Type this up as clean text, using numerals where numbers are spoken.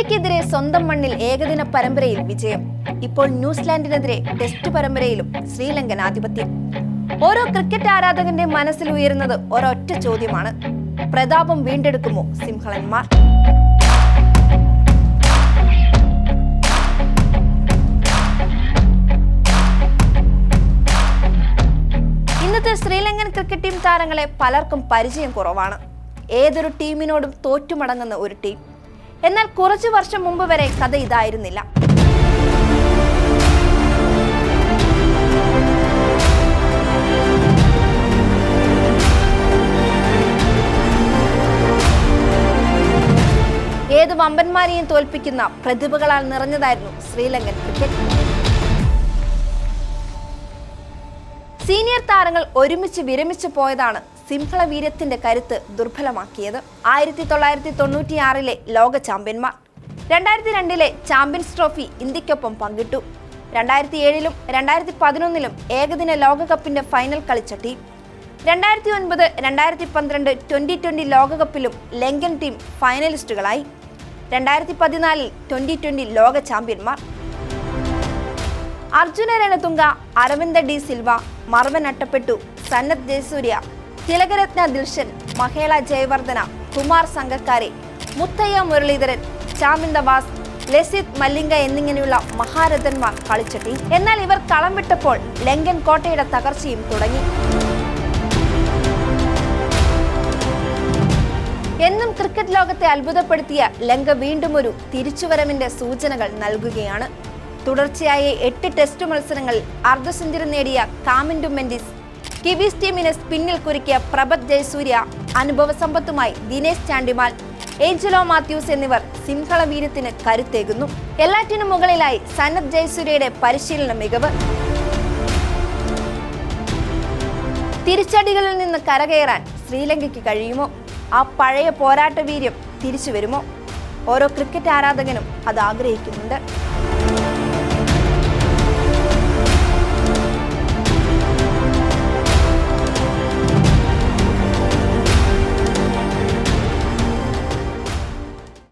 ഇന്ത്യക്കെതിരെ സ്വന്തം മണ്ണിൽ ഏകദിന പരമ്പരയിൽ വിജയം. ഇപ്പോൾ ന്യൂസിലാൻഡിനെതിരെ ടെസ്റ്റ് പരമ്പരയിലും ശ്രീലങ്കൻ ആധിപത്യം. ഓരോ ക്രിക്കറ്റ് ആരാധകന്റെ മനസ്സിൽ ഉയരുന്നത് ഒരൊറ്റ ചോദ്യമാണ്: പ്രതാപം വീണ്ടെടുക്കുമോ സിംഹളന്മാർ? ഇന്നത്തെ ശ്രീലങ്കൻ ക്രിക്കറ്റ് ടീം താരങ്ങളെ പലർക്കും പരിചയം കുറവാണ്. ഏതൊരു ടീമിനോടും തോറ്റുമടങ്ങുന്ന ഒരു ടീം. എന്നാൽ കുറച്ചു വർഷം മുമ്പ് വരെ കഥ ഇതായിരുന്നില്ല. ഏത് വമ്പന്മാരെയും തോൽപ്പിക്കുന്ന പ്രതിഭകളാൽ നിറഞ്ഞതായിരുന്നു ശ്രീലങ്കൻ ക്രിക്കറ്റ്. സീനിയർ താരങ്ങൾ ഒരുമിച്ച് വിരമിച്ചു പോയതാണ് സിംഹള വീര്യത്തിന്റെ കരുത്ത് ദുർബലമാക്കിയത്. 1996 ലോക ചാമ്പ്യന്മാർ, 2002 ചാമ്പ്യൻസ് ട്രോഫി ഇന്ത്യക്കൊപ്പം പങ്കിട്ടു. 2007 2011 ഏകദിന ലോകകപ്പിന്റെ ഫൈനൽ കളിച്ച ടീം. 2009 2012 2020 ലോകകപ്പിലും ലങ്കൻ ടീം ഫൈനലിസ്റ്റുകളായി. 2014 2020 ലോക ചാമ്പ്യന്മാർ. അർജുന രണതുംഗ, അരവിന്ദ ഡി സിൽവ, മർവൻ അട്ടപ്പെട്ടു, സന്നത്ത് ജയസൂര്യ, തിലകരത്ന ദിൽഷൻ, മഹേള ജയവർദ്ധന, കുമാർ സംഗക്കാരെ, മുത്തയ്യ മുരളീധരൻ, ചാമിന്ദ വാസ്, ലസിത് മല്ലിംഗ എന്നിങ്ങനെയുള്ള മഹാരഥന്മാർ കളിച്ച ടീം. എന്നാൽ ഇവർ കളം വിട്ടപ്പോൾ ലങ്കൻ കോട്ടയുടെ തകർച്ചയും തുടങ്ങി. എന്നും ക്രിക്കറ്റ് ലോകത്തെ അത്ഭുതപ്പെടുത്തിയ ലങ്ക വീണ്ടും ഒരു തിരിച്ചുവരവിന്റെ സൂചനകൾ നൽകുകയാണ്. തുടർച്ചയായ 8 ടെസ്റ്റ് മത്സരങ്ങളിൽ അർദ്ധ സെഞ്ചുറി നേടിയ കാമിൻഡു മെൻഡിസ്, കിവീസ് ടീമിനെ സ്പിന്നിൽ കുരുക്കിയ പ്രഭത് ജയസൂര്യ, അനുഭവ സമ്പത്തുമായി ദിനേശ് ചാണ്ടിമാൽ, ഏഞ്ചലോ മാത്യൂസ് എന്നിവർ സിംഹള വീര്യത്തിന് കരുത്തേകുന്നു. എല്ലാറ്റിനും മുകളിലായി സന്നത്ത് ജയസൂര്യയുടെ പരിശീലന മികവ്. തിരിച്ചടികളിൽ നിന്ന് കരകയറാൻ ശ്രീലങ്കയ്ക്ക് കഴിയുമോ? ആ പഴയ പോരാട്ട വീര്യം തിരിച്ചു വരുമോ? ഓരോ ക്രിക്കറ്റ് ആരാധകനും അത് ആഗ്രഹിക്കുന്നുണ്ട്.